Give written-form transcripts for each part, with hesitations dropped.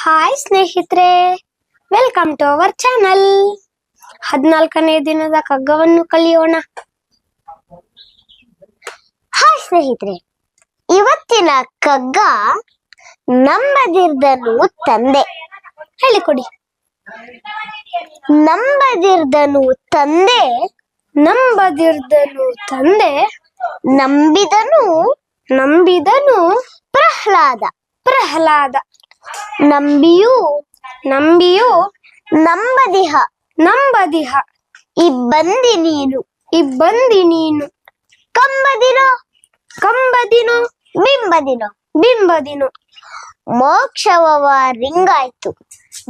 Hi ಸ್ನೇಹಿತರೆ, welcome to our channel. 14ನೇ ದಿನದ ಕಗ್ಗವನ್ನು ಕಲಿಯೋಣ. ಹಾಯ್ ಸ್ನೇಹಿತರೆ, ಇವತ್ತಿನ ಕಗ್ಗ ನಂಬದಿರ್ದನು ತಂದೆ. ಹೇಳಿಕೊಡಿ. ನಂಬದಿರ್ದನು ತಂದೆ, ನಂಬದಿರ್ದನು ತಂದೆ, ನಂಬಿದನು ನಂಬಿದನು ಪ್ರಹ್ಲಾದ. ಪ್ರಹ್ಲಾದ ನಂಬಿಯೂ ನಂಬಿಯೂ ನಂಬದಿಹ ನಂಬದಿಹ ಇಬ್ಬಂದಿ ನೀನು ಇಬ್ಬಂದಿ ನೀನು ಕಂಬದಿನೋ ಕಂಬದಿನೋ ಬಿಂಬದಿನೋ ಬಿಂಬದಿನೋ ಮೋಕ್ಷವವ ರಿಂಗಾಯ್ತು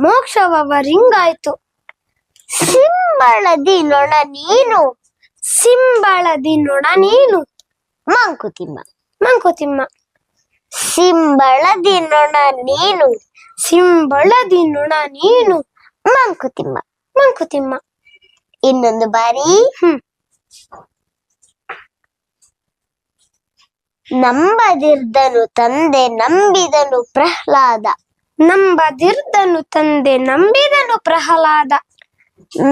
ಮೋಕ್ಷವವ ರಿಂಗಾಯ್ತು ಸಿಂಬಳದಿ ನೊಣ ನೀನು ಸಿಂಬಳದಿ ನೊಣ ನೀನು ಮಂಕುತಿಮ್ಮ ಮಂಕುತಿಮ್ಮ ಸಿಂಬಳದಿ ನೊಣ ನೀನು ಸಿಂಬಳದಿ ನೊಣ ನೀನು ಮಂಕುತಿಮ್ಮ ಮಂಕುತಿಮ್ಮ. ಇನ್ನೊಂದು ಬಾರಿ. ನಂಬದಿರ್ದನು ತಂದೆ ನಂಬಿದನು ಪ್ರಹ್ಲಾದ. ನಂಬದಿರ್ದನು ತಂದೆ ನಂಬಿದನು ಪ್ರಹ್ಲಾದ.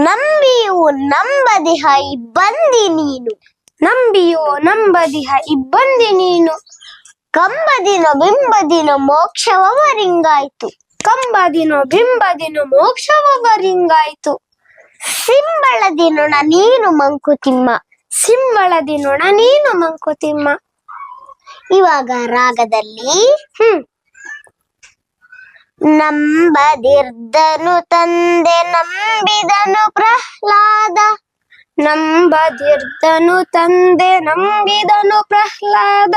ನಂಬಿಯು ನಂಬದಿಹ ಇಬ್ಬಂದಿ ನೀನು ನಂಬಿಯು ನಂಬದಿಹ ಇಬ್ಬಂದಿ ನೀನು ಕಂಬದಿನೋ ಬಿಂಬದಿನೋ ಮೋಕ್ಷವವ ರಿಂಗಾಯ್ತು ಕಂಬದಿನೋ ಬಿಂಬದಿನೋ ಮೋಕ್ಷವವ ರಿಂಗಾಯ್ತು ಸಿಂಬಳದಿ ನೊಣ ನೀನು ಮಂಕುತಿಮ್ಮ ಸಿಂಬಳದಿ ನೊಣ ನೀನು ಮಂಕುತಿಮ್ಮ. ಇವಾಗ ರಾಗದಲ್ಲಿ ನಂಬದಿರ್ದನು ತಂದೆ ನಂಬಿದನು ಪ್ರಹ್ಲಾದ. ನಂಬದಿರ್ದನು ತಂದೆ ನಂಬಿದನು ಪ್ರಹ್ಲಾದ.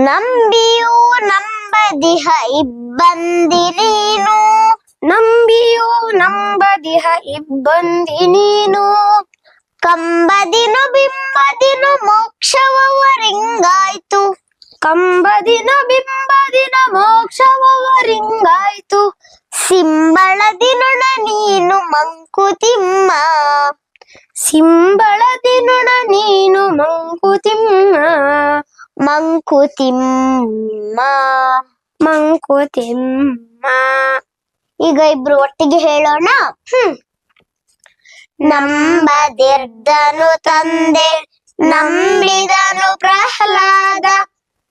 ನಂಬಿಯೂ ನಂಬದಿಹ ಇಬ್ಬಂದಿ ನೀನು ನಂಬಿಯೂ ನಂಬದಿಹ ಇಬ್ಬಂದಿ ನೀನು ಕಂಬದಿನೋ ಬಿಂಬದಿನೋ ಮೋಕ್ಷವವ ರಿಂಗಾಯ್ತು ಕಂಬದಿನೋ ಬಿಂಬದಿನೋ ಮೋಕ್ಷವವ ರಿಂಗಾಯ್ತು ಸಿಂಬಳದಿ ನೊಣ ನೀನು ಮಂಕುತಿಮ್ಮ ಸಿಂಬಳದಿ ನೊಣ ನೀನು ಮಂಕುತಿಮ್ಮ ಮಂಕುತಿಮ್ಮ ಮಂಕುತಿಮ್ಮ. ಈಗ ಇಬ್ರು ಒಟ್ಟಿಗೆ ಹೇಳೋಣ. ನಂಬದಿರ್ದನು ತಂದೆ ನಂಬಿದನು ಪ್ರಹ್ಲಾದ.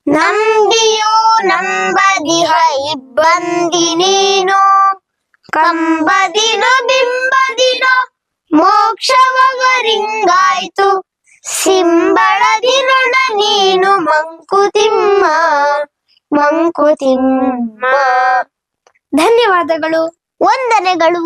ನಂಬಿಯೂ ನಂಬದಿಹ ಇಬ್ಬಂದಿ ನೀನು ಕಂಬದಿನೋ ಬಿಂಬದಿನೋ ಮೋಕ್ಷವವ ರಿಂಗಾಯ್ತು ಸಿಂಬಳದಿ ನೊಣ ನೀನು ಮಂಕುತಿಮ್ಮ ಮಂಕುತಿಮ್ಮ. ಧನ್ಯವಾದಗಳು, ವಂದನೆಗಳು.